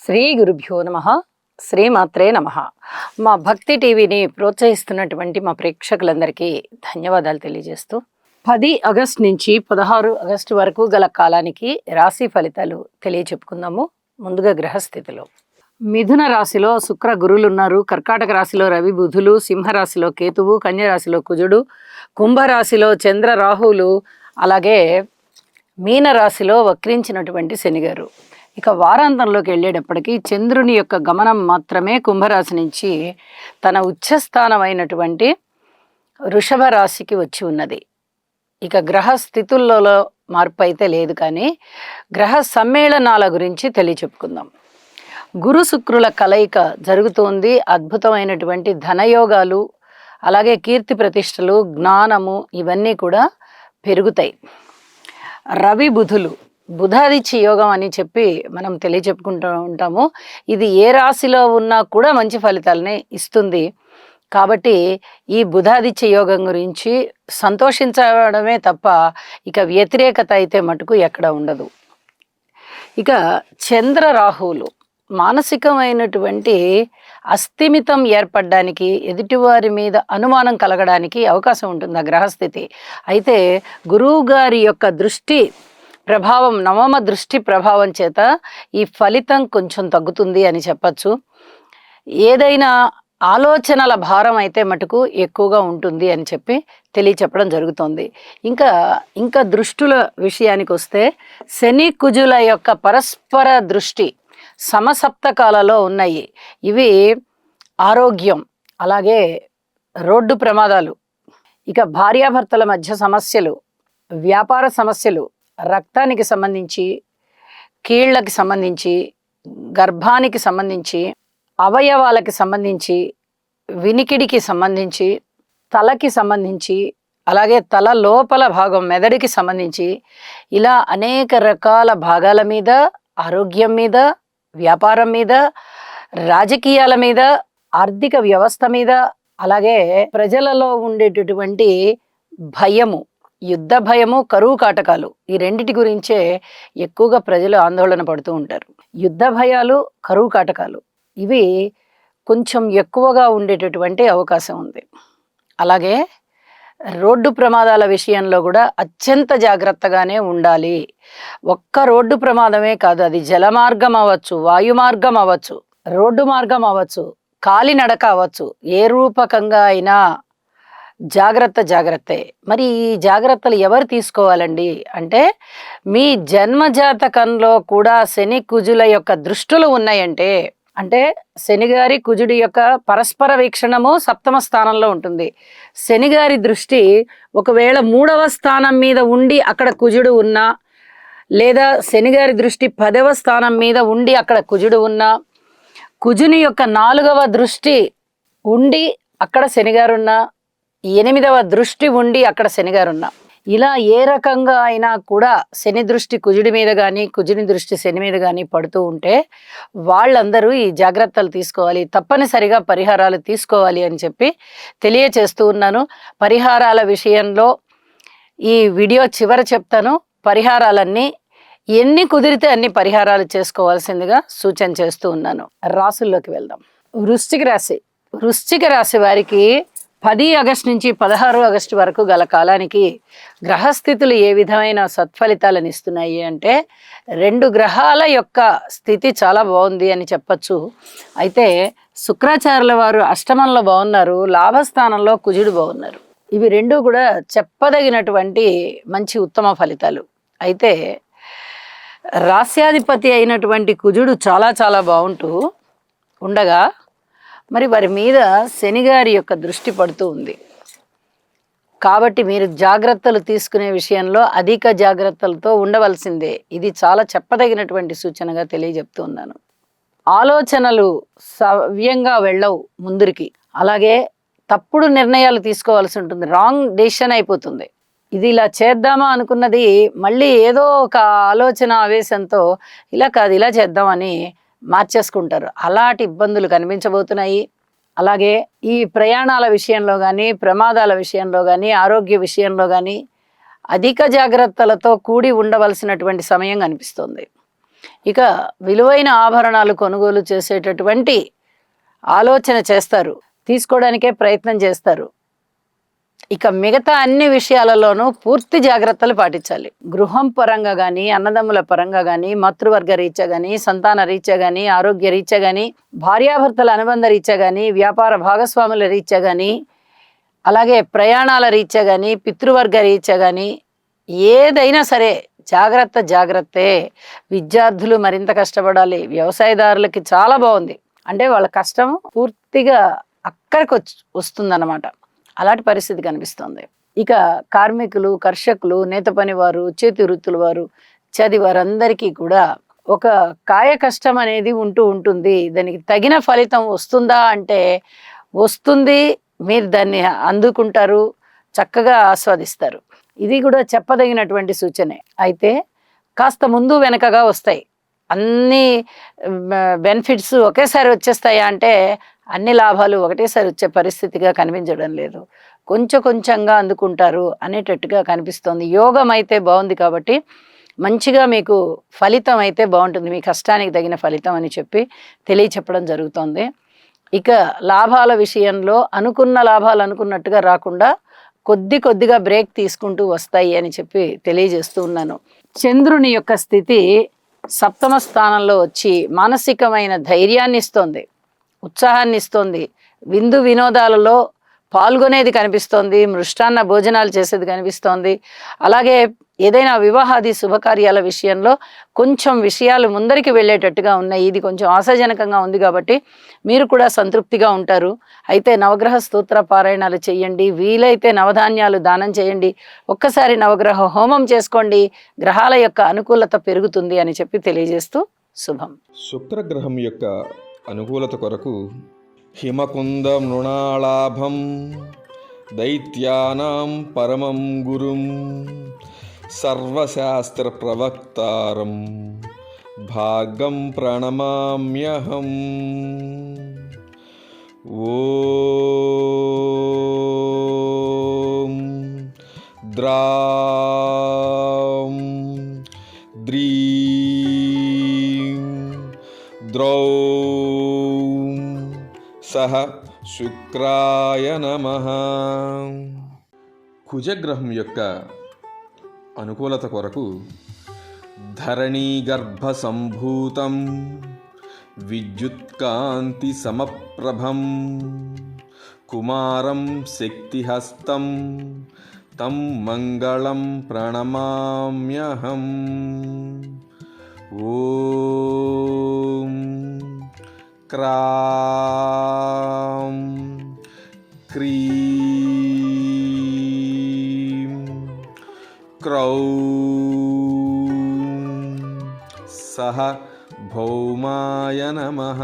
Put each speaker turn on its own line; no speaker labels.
శ్రీ గురుభ్యో నమః. శ్రీమాత్రే నమః. మా భక్తి టీవీని ప్రోత్సహిస్తున్నటువంటి మా ప్రేక్షకులందరికీ ధన్యవాదాలు తెలియజేస్తూ 10 ఆగస్టు నుంచి 16 ఆగస్టు వరకు గల కాలానికి రాశి ఫలితాలు తెలియచెప్పుకుందాము. ముందుగా గ్రహస్థితిలో మిథున రాశిలో శుక్ర గురువులు ఉన్నారు. కర్కాటక రాశిలో రవి బుధులు, సింహరాశిలో కేతువు, కన్య రాశిలో కుజుడు, కుంభరాశిలో చంద్ర రాహువులు, అలాగే మీన రాశిలో వక్రించినటువంటి శనిగారు. ఇక వారాంతంలోకి వెళ్ళేటప్పటికీ చంద్రుని యొక్క గమనం మాత్రమే కుంభరాశి నుంచి తన ఉచ్చస్థానమైనటువంటి వృషభ రాశికి వచ్చి ఉన్నది. ఇక గ్రహ స్థితులలో మార్పు అయితే లేదు, కానీ గ్రహ సమ్మేళనాల గురించి తెలియచెప్పుకుందాం. గురు శుక్రుల కలయిక జరుగుతోంది. అద్భుతమైనటువంటి ధనయోగాలు, అలాగే కీర్తి ప్రతిష్టలు, జ్ఞానము ఇవన్నీ కూడా పెరుగుతాయి. రవి బుధులు బుధాదిత్య యోగం అని చెప్పి మనం తెలియచెప్పుకుంటూ ఉంటాము. ఇది ఏ రాశిలో ఉన్నా కూడా మంచి ఫలితాలనే ఇస్తుంది. కాబట్టి ఈ బుధాదిత్య యోగం గురించి సంతోషించడమే తప్ప ఇక వ్యతిరేకత అయితే మటుకు ఎక్కడ ఉండదు. ఇక చంద్ర రాహువులు మానసికమైనటువంటి అస్థిమితం ఏర్పడడానికి, ఎదుటివారి మీద అనుమానం కలగడానికి అవకాశం ఉంటుంది ఆ గ్రహస్థితి. అయితే గురువు గారి యొక్క దృష్టి ప్రభావం, నవమ దృష్టి ప్రభావం చేత ఈ ఫలితం కొంచెం తగ్గుతుంది అని చెప్పచ్చు. ఏదైనా ఆలోచనల భారం అయితే మటుకు ఎక్కువగా ఉంటుంది అని చెప్పి తెలియచెప్పడం జరుగుతుంది. ఇంకా దృష్టుల విషయానికి వస్తే శని కుజుల యొక్క పరస్పర దృష్టి సమసప్తకాలలో ఉన్నాయి. ఇవి ఆరోగ్యం, అలాగే రోడ్డు ప్రమాదాలు, ఇక భార్యాభర్తల మధ్య సమస్యలు, వ్యాపార సమస్యలు, రక్తానికి సంబంధించి, కీళ్ళకి సంబంధించి, గర్భానికి సంబంధించి, అవయవాలకి సంబంధించి, వినికిడికి సంబంధించి, తలకి సంబంధించి, అలాగే తల లోపల భాగం మెదడుకి సంబంధించి, ఇలా అనేక రకాల భాగాల మీద, ఆరోగ్యం మీద, వ్యాపారం మీద, రాజకీయాల మీద, ఆర్థిక వ్యవస్థ మీద, అలాగే ప్రజలలో ఉండేటటువంటి భయము, యుద్ధ భయము, కరువు కాటకాలు, ఈ రెండిటి గురించే ఎక్కువగా ప్రజలు ఆందోళన పడుతూ ఉంటారు. యుద్ధ భయాలు, కరువు కాటకాలు ఇవి కొంచెం ఎక్కువగా ఉండేటటువంటి అవకాశం ఉంది. అలాగే రోడ్డు ప్రమాదాల విషయంలో కూడా అత్యంత జాగ్రత్తగానే ఉండాలి. ఒక్క రోడ్డు ప్రమాదమే కాదు, అది జల మార్గం అవ్వచ్చు, వాయు మార్గం అవ్వచ్చు, రోడ్డు మార్గం అవ్వచ్చు, కాలినడక అవ్వచ్చు, ఏ రూపకంగా అయినా జాగ్రత్తే. మరి ఈ జాగ్రత్తలు ఎవరు తీసుకోవాలండి అంటే, మీ జన్మజాతకంలో కూడా శని కుజుల యొక్క దృష్టులు ఉన్నాయంటే, అంటే శనిగారి కుజుడి యొక్క పరస్పర వీక్షణము సప్తమ స్థానంలో ఉంటుంది. శనిగారి దృష్టి ఒకవేళ 3వ స్థానం మీద ఉండి అక్కడ కుజుడు ఉన్నా, లేదా శనిగారి దృష్టి 10వ స్థానం మీద ఉండి అక్కడ కుజుడు ఉన్నా, కుజుని యొక్క 4వ దృష్టి ఉండి అక్కడ శనిగారున్నా, 8వ దృష్టి ఉండి అక్కడ శనిగారున్నా, ఇలా ఏ రకంగా అయినా కూడా శని దృష్టి కుజుడి మీద కానీ, కుజుని దృష్టి శని మీద కానీ పడుతూ ఉంటే వాళ్ళందరూ ఈ జాగ్రత్తలు తీసుకోవాలి, తప్పనిసరిగా పరిహారాలు తీసుకోవాలి అని చెప్పి తెలియచేస్తూ ఉన్నాను. పరిహారాల విషయంలో ఈ వీడియో చివర చెప్తాను. పరిహారాలన్నీ ఎన్ని కుదిరితే అన్ని పరిహారాలు చేసుకోవాల్సిందిగా సూచన చేస్తూ ఉన్నాను. రాశుల్లోకి వెళ్దాం. వృశ్చిక రాశి వారికి 10 ఆగస్టు నుంచి 16 ఆగస్టు వరకు గల కాలానికి గ్రహస్థితులు ఏ విధమైన సత్ఫలితాలను ఇస్తున్నాయి అంటే, 2 గ్రహాల యొక్క స్థితి చాలా బాగుంది అని చెప్పచ్చు. అయితే శుక్రాచార్యుల వారు అష్టమంలో బాగున్నారు, లాభస్థానంలో కుజుడు బాగున్నారు. ఇవి 2 కూడా చెప్పదగినటువంటి మంచి ఉత్తమ ఫలితాలు. అయితే రాస్యాధిపతి అయినటువంటి కుజుడు చాలా చాలా బాగుంటూ ఉండగా మరి వారి మీద శనిగారి యొక్క దృష్టి పడుతూ ఉంది. కాబట్టి మీరు జాగ్రత్తలు తీసుకునే విషయంలో అధిక జాగ్రత్తలతో ఉండవలసిందే. ఇది చాలా చెప్పదగినటువంటి సూచనగా తెలియజెప్తున్నాను. ఆలోచనలు సవ్యంగా వెళ్ళవు ముందురికి, అలాగే తప్పుడు నిర్ణయాలు తీసుకోవాల్సి ఉంటుంది. రాంగ్ డెసిషన్ అయిపోతుంది. ఇది ఇలా చేద్దామా అనుకున్నది మళ్ళీ ఏదో ఒక ఆలోచన ఆవేశంతో ఇలా కాదు ఇలా చేద్దామని మార్చేసుకుంటారు. అలాంటి ఇబ్బందులు కనిపించబోతున్నాయి. అలాగే ఈ ప్రయాణాల విషయంలో కానీ, ప్రమాదాల విషయంలో కానీ, ఆరోగ్య విషయంలో కానీ అధిక జాగ్రత్తలతో కూడి ఉండవలసినటువంటి సమయం కనిపిస్తుంది. ఇక విలువైన ఆభరణాలు కొనుగోలు చేసేటటువంటి ఆలోచన చేస్తారు, తీసుకోవడానికే ప్రయత్నం చేస్తారు. ఇక మిగతా అన్ని విషయాలలోనూ పూర్తి జాగ్రత్తలు పాటించాలి. గృహం పరంగా కానీ, అన్నదమ్ముల పరంగా కానీ, మాతృవర్గ రీత్యా కానీ, సంతాన రీత్యా కానీ, ఆరోగ్య రీత్యా కానీ, భార్యాభర్తల అనుబంధ రీత్యా కానీ, వ్యాపార భాగస్వాముల రీత్యా కానీ, అలాగే ప్రయాణాల రీత్యా కానీ, పితృవర్గ రీత్యా కానీ, ఏదైనా సరే జాగ్రత్తే. విద్యార్థులు మరింత కష్టపడాలి. వ్యవసాయదారులకి చాలా బాగుంది, అంటే వాళ్ళ కష్టం పూర్తిగా అక్కడికి వస్తుందన్నమాట. అలాంటి పరిస్థితి కనిపిస్తుంది. ఇక కార్మికులు, కర్షకులు, నేత పనివారు, చేతి వృత్తుల వారు, చది వారందరికీ కూడా ఒక కాయ కష్టం అనేది ఉంటుంది. దానికి తగిన ఫలితం వస్తుందా అంటే వస్తుంది. మీరు దాన్ని అందుకుంటారు, చక్కగా ఆస్వాదిస్తారు. ఇది కూడా చెప్పదగినటువంటి సూచనే. అయితే కాస్త ముందు వెనకగా వస్తాయి. అన్ని బెనిఫిట్స్ ఒకేసారి వచ్చేస్తాయా అంటే అన్ని లాభాలు ఒకటేసారి వచ్చే పరిస్థితిగా కనిపించడం లేదు. కొంచెంగా అందుకుంటారు అనేటట్టుగా కనిపిస్తోంది. యోగం అయితే బాగుంది కాబట్టి మంచిగా మీకు ఫలితం అయితే బాగుంటుంది, మీ కష్టానికి తగిన ఫలితం అని చెప్పి తెలియచెప్పడం జరుగుతోంది. ఇక లాభాల విషయంలో అనుకున్న లాభాలు అనుకున్నట్టుగా రాకుండా కొద్దిగా బ్రేక్ తీసుకుంటూ వస్తాయి అని చెప్పి తెలియజేస్తూ ఉన్నాను. చంద్రుని యొక్క స్థితి సప్తమ స్థానంలో వచ్చి మానసికమైన ధైర్యాన్ని ఇస్తోంది, ఉత్సాహాన్ని ఇస్తోంది. విందు వినోదాలలో పాల్గొనేది కనిపిస్తోంది, మృష్టాన్న భోజనాలు చేసేది కనిపిస్తోంది. అలాగే ఏదైనా వివాహాది శుభకార్యాల విషయంలో కొంచెం విషయాలు ముందరికి వెళ్ళేటట్టుగా ఉన్నాయి. ఇది కొంచెం ఆశాజనకంగా ఉంది కాబట్టి మీరు కూడా సంతృప్తిగా ఉంటారు. అయితే నవగ్రహ స్తోత్ర పారాయణాలు చేయండి, వీలైతే నవధాన్యాలు దానం చేయండి, ఒక్కసారి నవగ్రహ హోమం చేసుకోండి, గ్రహాల యొక్క అనుకూలత పెరుగుతుంది అని చెప్పి తెలియజేస్తూ శుభం.
శుక్రగ్రహం యొక్క అనుకూలత కొరకు హిమకుంద మృణాళాభం దైత్యానాం పరమం గురుం సర్వశాస్త్ర ప్రవక్తారం భాగం ప్రణమామ్యహం. ఓం ద్రాం ద్రీం ద్రౌం సహ శుక్రాయ నమః. కుజగ్రహం యొక్క అనుకూలత కొరకు ధరణీగర్భ సంభూతం విద్యుత్కాంతి సమప్రభం కుమారం శక్తిహస్తం తం మంగళం ప్రణమామ్యహం. ఓం క్రాం క్రీం క్రౌం సహ భౌమాయ నమః.